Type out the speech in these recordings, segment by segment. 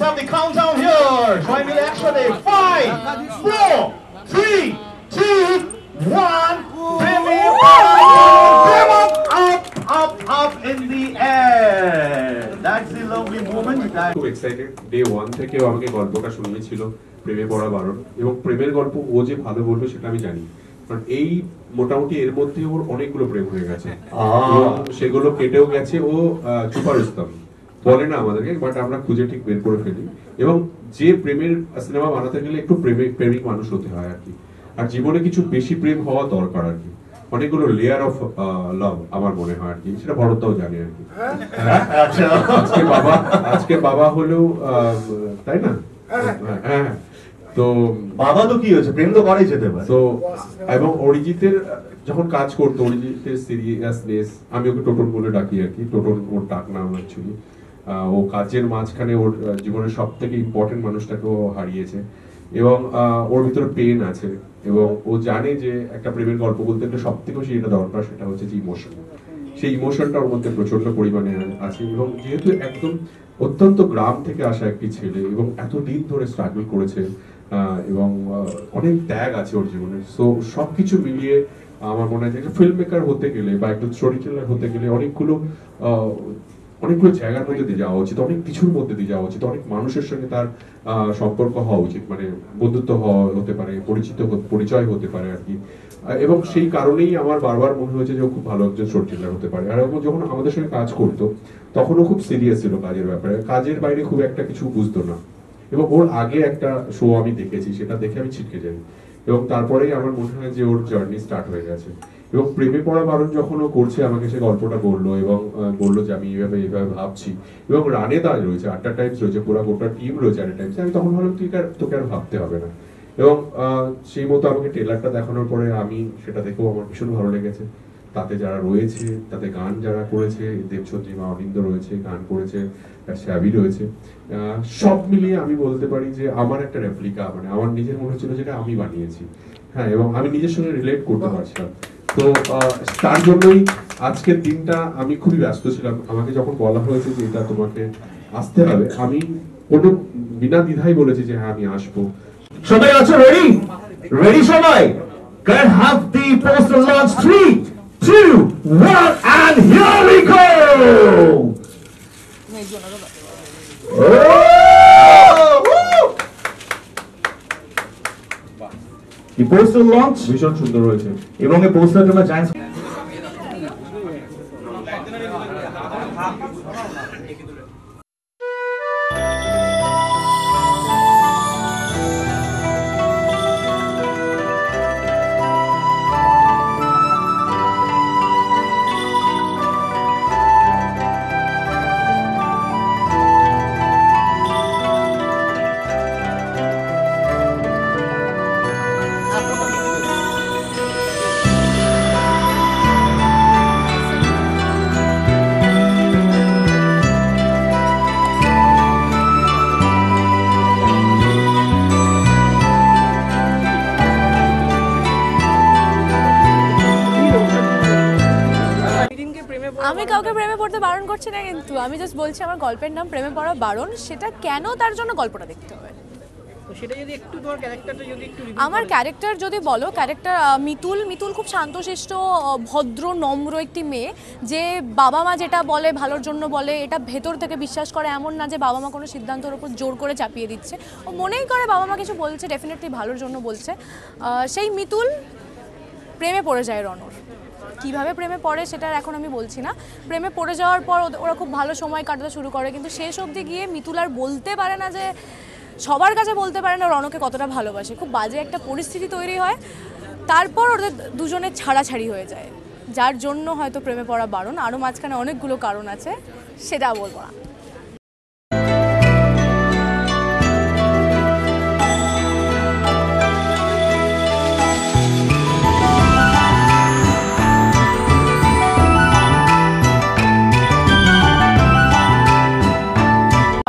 have the countdown here. সবাই মিলে একসাথে 5 4 3 2 1 up in the air. That's the lovely moment. খুব এক্সাইটেড। ডে 1 থেকে আমাকে গল্পটা শুনিয়েছিল প্রেমে পড়া বারণ, এবং প্রেমের গল্প ও যে ভালো বলবে সেটা আমি জানি, কারণ এই মোটামুটি এর মধ্যে ওর অনেকগুলো প্রেম হয়ে গেছে, সেগুলো কেটেও গেছে। ও চুপা রুস্তম বলে না আমাদেরকে, বাট আমরা খুঁজে ঠিক বের করে ফেলি। এবং যে প্রেমের সিনেমা বানাতে গেলে একটু প্রেমিক মানুষ হতে হয় আর কি, আর জীবনে কিছু বেশি প্রেম হওয়া দরকার আর কি, অনেকগুলো লেয়ার অফ লাভ আমার মনে হয় আর কি, সেটা ভরতটাও জানে আর কি। আজকে বাবা হলেও তাই না? হ্যাঁ, তো বাবা তো কি হয়েছে, প্রেম তো করেই যেতে পারে। তো এবং অরিজিতের যখন কাজ করতো, অরিজিতের সিরিয়াসনেস, আমি ওকে টোটন বলে ডাকি আর কি, টোটন ওর ডাক নাম অ্যাকচুয়ালি। ও কাজের মাঝখানে ওর জীবনের সব থেকে ইম্পর্টেন্ট মানুষটাকে ও হারিয়েছে, এবং ওর ভিতরে পেন আছে, এবং ও জানে যে একটা প্রেমের গল্প বলতে গেলে সব থেকে বেশি যেটা দরকার সেটা হচ্ছে যে ইমোশন। সেই ইমোশনটা ওর মধ্যে প্রচন্ড পরিমাণে আছে, এবং যেহেতু একদম অত্যন্ত গ্রাম থেকে আসা একটি ছেলে, এবং এতদিন ধরে স্ট্রাগল করেছে, এবং অনেক ত্যাগ আছে ওর জীবনে। সো সবকিছু মিলিয়ে আমার মনে হয় যে ফিল্ম মেকার হতে গেলে বা একটু স্টোরি টেলার হতে গেলে অনেকগুলো জায়গার মধ্যে দিয়ে যাওয়া উচিত, অনেক কিছুর মধ্যে দিয়ে যাওয়া উচিত, অনেক মানুষের সঙ্গে তার সম্পর্ক হওয়া উচিত, মানে বন্ধুত্ব হতে পারে, পরিচয় হতে পারে আর কি। এবং সেই কারণেই আমার বারবার মনে হয়েছে যে ও খুব ভালো একজন স্টোরি টেলার হতে পারে। আর ও যখন আমাদের সঙ্গে কাজ করতো তখনও খুব সিরিয়াস ছিল কাজের ব্যাপারে, কাজের বাইরে খুব একটা কিছু বুঝতো না। এবং ওর আগে একটা শো আমি দেখেছি, সেটা দেখে আমি ছিটকে যাই, এবং তারপরেই আমার মনে হয় যে ওর জার্নি স্টার্ট হয়ে গেছে। এবং প্রেমে পড়া বারণ যখন ও করছে আমাকে সে গল্পটা বললো, এবং বললো যে আমি এইভাবে ভাবছি, এবং রানে দাঁড় রয়েছে, 8টা টাইমস রয়েছে, পুরো গোটা টিম রয়েছে 8টা টাইমস। আমি তখন ভাবলাম তোকে আর ভাবতে হবে না। এবং সেই মতো আমাকে ট্রেলারটা দেখানোর পরে আমি সেটা দেখেও আমার ভীষণ ভালো লেগেছে। তাতে যারা রয়েছে, তাতে গান যারা করেছে, দেবচন্দ্রিমা অনিন্দ রয়েছে, গান করেছে শ্যাবি রয়েছে, সব মিলিয়ে আমি বলতে পারি যে আমার একটা রেপ্লিকা, মানে আমার নিজের মনে হচ্ছিল যেটা আমি বানিয়েছি। হ্যাঁ, এবং আমি নিজের সঙ্গে রিলেট করতে পারছিলাম। তো তার জন্যই আজকের দিনটা আমি খুবই ব্যস্ত ছিলাম। আমাকে যখন বলা হয়েছে যে এটা তোমাকে আসতে হবে, আমি কোনো বিনা দ্বিধাই বলেছি যে হ্যাঁ আমি আসবো। সবাই আছো রেডি? রেডি সবাই? Can have the poster launch 3 2 1 and here we go. The poster launch ভীষণ সুন্দর হয়েছে, এবং এই পোস্টারটা আমরা জায়ান্টস আমি কাউকে প্রেমে পড়তে বারণ করছি না, কিন্তু আমি জাস্ট বলছি আমার গল্পের নাম প্রেমে পড়া বারণ, সেটা কেন তার জন্য গল্পটা দেখতে হবে। সেটা যদি একটু তোমার ক্যারেক্টারটা যদি একটু আমার ক্যারেক্টার যদি বলো, ক্যারেক্টার মিতুল খুব শান্তশিষ্ট, ভদ্র, নম্র একটি মেয়ে, যে বাবা মা যেটা বলে ভালোর জন্য বলে, এটা ভেতর থেকে বিশ্বাস করে, এমন না যে বাবা মা কোনো সিদ্ধান্তের উপর জোর করে চাপিয়ে দিচ্ছে। ও মনেই করে বাবা মা কিছু বলছে ডেফিনেটলি ভালোর জন্য বলছে। সেই মিতুল প্রেমে পড়ে যায় রনর। কীভাবে প্রেমে পড়ে সেটা এখন আমি বলছি না। প্রেমে পড়ে যাওয়ার পর ওরা খুব ভালো সময় কাটাতে শুরু করে, কিন্তু শেষ অবধি গিয়ে মিতুল আর বলতে পারে না, যে সবার কাছে বলতে পারে না রনকে কতটা ভালোবাসে। খুব বাজে একটা পরিস্থিতি তৈরি হয়, তারপর ওদের দুজনের ছাড়াছাড়ি হয়ে যায়, যার জন্য হয়তো প্রেমে পড়া বারণ। আরও মাঝখানে অনেকগুলো কারণ আছে, সেটা বলবো না।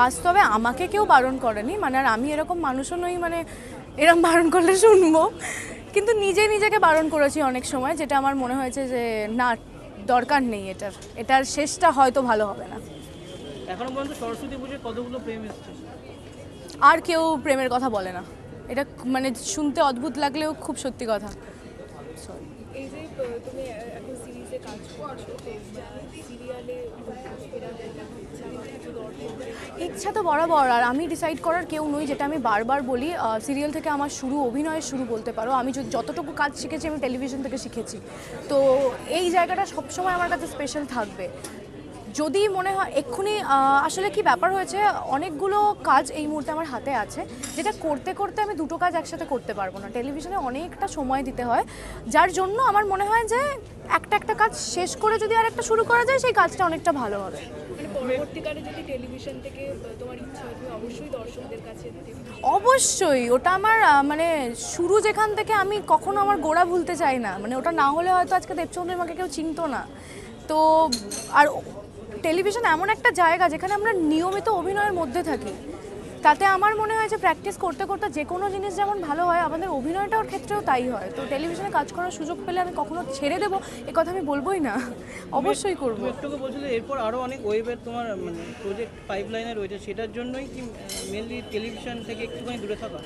বাস্তবে আমাকে কেউ বারণ করেনি, মানে আর আমি এরকম মানুষও নই মানে এরকম বারণ করলে শুনবো, কিন্তু নিজেকে বারণ করেছি অনেক সময়, যেটা আমার মনে হয়েছে যে না, দরকার নেই এটার শেষটা হয়তো ভালো হবে না। এখনো পর্যন্ত সরস্বতী পুজোর কতগুলো প্রেম এসেছে? আর কেউ প্রেমের কথা বলে না, এটা মানে শুনতে অদ্ভুত লাগলেও খুব সত্যি কথা। এই যে তুমি এখন সিরিজে কাজ করছো, সিরিয়ালে ইচ্ছা তো বরাবর, আর আমি ডিসাইড করার কেউ নই, যেটা আমি বারবার বলি। সিরিয়াল থেকে আমার শুরু, অভিনয়ের শুরু বলতে পারো। আমি যতটুকু কাজ শিখেছি আমি টেলিভিশন থেকে শিখেছি, তো এই জায়গাটা সবসময় আমার কাছে স্পেশাল থাকবে। যদি মনে হয় এক্ষুনি আসলে কি ব্যাপার হয়েছে, অনেকগুলো কাজ এই মুহূর্তে আমার হাতে আছে, যেটা করতে করতে আমি দুটো কাজ একসাথে করতে পারবো না। টেলিভিশনে অনেকটা সময় দিতে হয়, যার জন্য আমার মনে হয় যে একটা কাজ শেষ করে যদি আর একটা শুরু করা যায়, সেই কাজটা অনেকটা ভালো হবে। মানে পরবর্তীকালে যদি টেলিভিশন থেকে তোমার ইচ্ছা হয় তুমি অবশ্যই দর্শকদের কাছে দিতে। অবশ্যই, ওটা আমার মানে শুরু যেখান থেকে, আমি কখনো আমার গোড়া ভুলতে চাই না। মানে ওটা না হলে হয়তো আজকে দেবচন্দ্রিমাকে কেউ চিনতো না। তো আর টেলিভিশন এমন একটা জায়গা যেখানে আমরা নিয়মিত অভিনয়ের মধ্যে থাকি, তাতে আমার মনে হয় যে প্র্যাকটিস করতে করতে যে কোনো জিনিস যেমন ভালো হয়, আমাদের অভিনয়টার ক্ষেত্রেও তাই হয়। তো টেলিভিশনে কাজ করার সুযোগ পেলে আমি কখনো ছেড়ে দেবো এ কথা আমি বলবোই না, অবশ্যই করবো। একটুকু বলছিলে এরপর আরও অনেক ওয়েবের তোমার মানে প্রজেক্ট পাইপলাইনে রয়েছে, সেটার জন্যই কি মেনলি টেলিভিশন থেকে একটুখানি দূরে থাকা?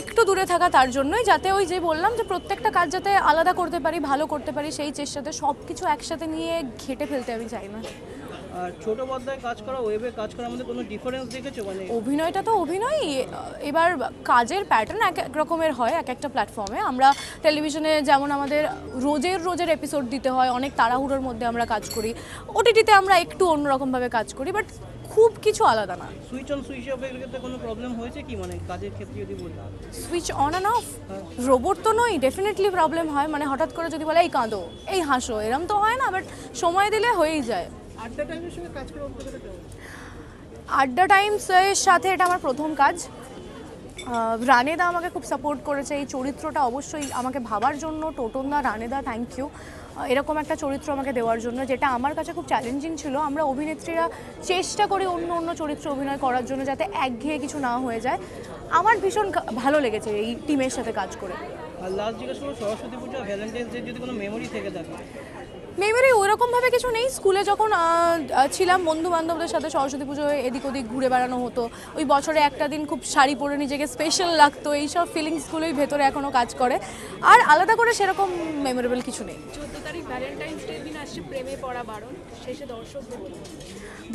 একটু দূরে থাকা, তার জন্যই, যাতে ওই যে বললাম যে প্রত্যেকটা কাজ যাতে আলাদা করতে পারি, ভালো করতে পারি, সেই চেষ্টাতে সব কিছু একসাথে নিয়ে ঘেটে ফেলতে আমি চাই না। আর ছোট পর্দায় কাজ করা, ওয়েবে কাজ করার মধ্যে কোনো ডিফারেন্স দেখেছো? মানে অভিনয়টা তো অভিনয়, এবার কাজের প্যাটার্ন এক এক রকমের হয় এক একটা প্ল্যাটফর্মে। আমরা টেলিভিশনে যেমন আমাদের রোজের এপিসোড দিতে হয়, অনেক তাড়াহুড়োর মধ্যে আমরা কাজ করি। ওটিটিতে আমরা একটু অন্যরকমভাবে কাজ করি, বাট খুব কিছু আলাদা না। সুইচ অন সুইচ অফ এর ক্ষেত্রে কোনো প্রবলেম হয়েছে কি, মানে কাজের ক্ষেত্রে যদি বলি? Switch on and of robot তো নই, ডেফিনেটলি প্রবলেম হয়। মানে হঠাৎ করে যদি বলে এই কাঁদো, এই হাসো, এরম তো হয় না, বাট সময় দিলে হয়েই যায়। আড্ডা টাইমের সঙ্গে কাজ করে অভিজ্ঞতা কেমন? আড্ডা টাইমসের সাথে এটা আমার প্রথম কাজ। রানেদা আমাকে খুব সাপোর্ট করেছে এই চরিত্রটা অবশ্যই আমাকে ভাবার জন্য। টোটনদা, রানেদা, থ্যাংক ইউ এরকম একটা চরিত্র আমাকে দেওয়ার জন্য, যেটা আমার কাছে খুব চ্যালেঞ্জিং ছিল। আমরা অভিনেত্রীরা চেষ্টা করি অন্য চরিত্র অভিনয় করার জন্য, যাতে একঘেয়ে কিছু না হয়ে যায়। আমার ভীষণ ভালো লেগেছে এই টিমের সাথে কাজ করে। আর লাস্ট জিজ্ঞেস করবো, সরস্বতী পুজো, ভ্যালেন্টাইন্স ডে যদি কোনো মেমোরি থেকে থাকে? মেমোরি ওইরকমভাবে কিছু নেই। স্কুলে যখন ছিলাম, বন্ধু বান্ধবদের সাথে সরস্বতী পুজোয় এদিক ওদিক ঘুরে বেড়ানো হতো। ওই বছরে একটা দিন খুব শাড়ি পরে নিজেকে স্পেশাল লাগতো, এইসব ফিলিংসগুলোই ভেতরে এখনও কাজ করে। আর আলাদা করে সেরকম মেমোরেবল কিছু নেই। 14 তারিখ ভ্যালেন্টাইন্স ডে দিন আসছে, প্রেমে পড়া বারণ, শেষে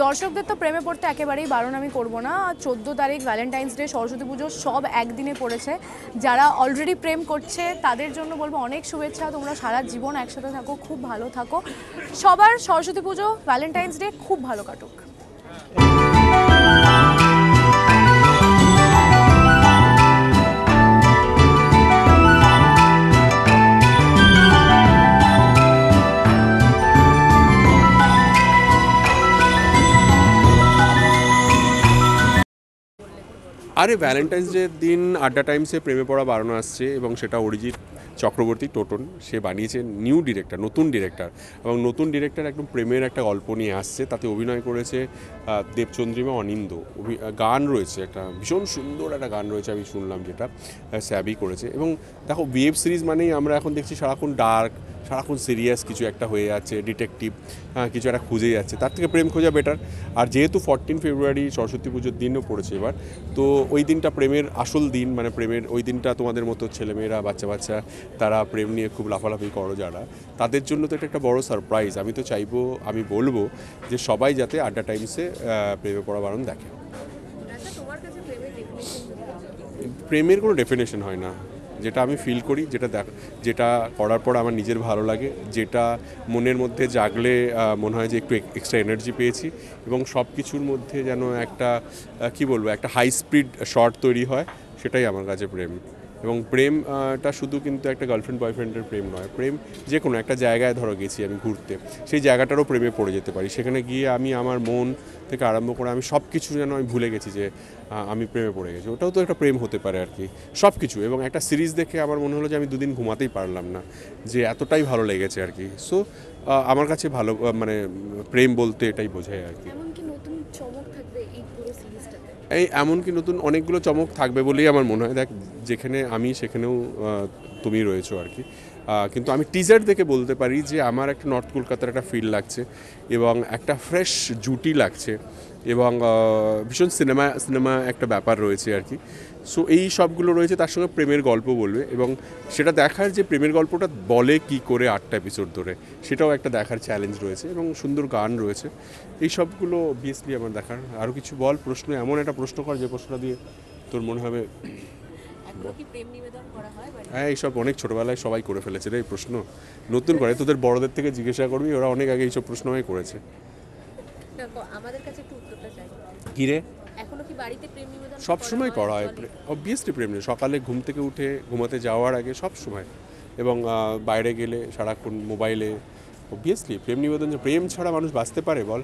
দর্শকদের তো প্রেমে পড়তে একেবারেই বারণ আমি করব না। 14 তারিখ ভ্যালেন্টাইন্স ডে, সরস্বতী পুজো সব একদিনে পড়েছে। যারা অলরেডি প্রেম করছে তাদের জন্য বলবো অনেক শুভেচ্ছা। তোমরা সারা জীবন একসাথে থাকো, খুব ভালো থাকো। সবার সরস্বতী পুজো, ভ্যালেন্টাইন্স ডে খুব ভালো কাটুক। আরে ভ্যালেন্টাইন্স ডের দিন আড্ডা টাইমসে প্রেমে পড়া বাড়ানো আসছে, এবং সেটা অরিজিৎ চক্রবর্তী, টোটন, সে বানিয়েছে, নিউ ডিরেক্টর, নতুন ডিরেক্টর, এবং নতুন ডিরেক্টর একদম প্রেমের একটা গল্প নিয়ে আসছে। তাতে অভিনয় করেছে দেবচন্দ্রিমা, অনিন্দ, গান রয়েছে, একটা ভীষণ সুন্দর একটা গান রয়েছে আমি শুনলাম, যেটা স্যাবি করেছে। এবং দেখো, ওয়েব সিরিজ মানেই আমরা এখন দেখছি সারাক্ষণ ডার্ক, সারাক্ষণ সিরিয়াস কিছু একটা হয়ে যাচ্ছে, ডিটেকটিভ কিছু একটা খুঁজে যাচ্ছে, তার থেকে প্রেম খোঁজা বেটার। আর যেহেতু 14 ফেব্রুয়ারি সরস্বতী পুজোর দিনও পড়েছে এবার, তো ওই দিনটা প্রেমের আসল দিন, মানে প্রেমের ওই দিনটা তোমাদের মতো ছেলেমেয়েরা, বাচ্চা তারা প্রেম নিয়ে খুব লাফালাফি করো যারা, তাদের জন্য তো এটা একটা বড় সারপ্রাইজ। আমি তো চাইবো, আমি বলবো যে সবাই যাতে আড্ডা টাইমসে প্রেমে পড়া বারণ দেখে। প্রেমের কোনো ডেফিনেশন হয় না, যেটা আমি ফিল করি, যেটা করার পর আমার নিজের ভালো লাগে, যেটা মনের মধ্যে জাগলে মনে হয় যে একটু এক্সট্রা এনার্জি পেয়েছি, এবং সব কিছুর মধ্যে যেন একটা কি বলবো, একটা হাই স্পিড শট তৈরি হয়, সেটাই আমার কাছে প্রেম। এবং প্রেমটা শুধু কিন্তু একটা গার্লফ্রেন্ড বয়ফ্রেন্ডের প্রেম নয়, প্রেম যে কোনো একটা জায়গায় ধরো গেছি আমি ঘুরতে, সেই জায়গাটারও প্রেমে পড়ে যেতে পারি। সেখানে গিয়ে আমি আমার মন থেকে আরম্ভ করে আমি সব কিছু যেন আমি ভুলে গেছি যে আমি প্রেমে পড়ে গেছি, ওটাও তো একটা প্রেম হতে পারে আর কি, সব কিছু। এবং একটা সিরিজ দেখে আমার মনে হলো যে আমি দুদিন ঘুমাতেই পারলাম না, যে এতটাই ভালো লেগেছে আর কি। সো আমার কাছে ভালো, মানে প্রেম বলতে এটাই বোঝায় আর কি। এমনকি নতুন অনেকগুলো চমক থাকবে বলেই আমার মনে হয়। দেখ, যেখানে আমি সেখানেও তুমি রয়েছো আর কি। কিন্তু আমি টিজার দেখে বলতে পারি যে আমার একটা নর্থ কলকাতার একটা ফিল লাগছে এবং একটা ফ্রেশ জুটি লাগছে এবং ভীষণ সিনেমা একটা ব্যাপার রয়েছে আর কি। সো এই সবগুলো রয়েছে, তার সঙ্গে প্রেমের গল্প বলবে এবং সেটা দেখার যে প্রেমের গল্পটা বলে কি করে 8টা এপিসোড ধরে, সেটাও একটা দেখার চ্যালেঞ্জ রয়েছে এবং সুন্দর গান রয়েছে। এই সবগুলো অবভিয়াসলি আমার দেখার। আরও কিছু বল, প্রশ্ন এমন একটা প্রশ্ন কর যে প্রশ্নটা দিয়ে তোর মনে হবে হ্যাঁ এইসব অনেক ছোটোবেলায় সবাই করে ফেলেছে রে এই প্রশ্ন, নতুন করে তোদের বড়দের থেকে জিজ্ঞাসা করবি, ওরা অনেক আগে এইসব প্রশ্ন আমায় করেছে। আমাদের কাছে একটু উত্তরটা চাই। কি রে? এখনো কি বাড়িতে প্রেম নিবেদন সব সময় করা হয়, অবভিয়াসলি প্রেম নিয়ে সকালে ঘুম থেকে উঠে ঘুমাতে যাওয়ার আগে সব সময়, এবং বাইরে গেলে সারাক্ষণ মোবাইলে, অবভিয়াসলি প্রেম নিবেদন। প্রেম ছাড়া মানুষ বাঁচতে পারে বল?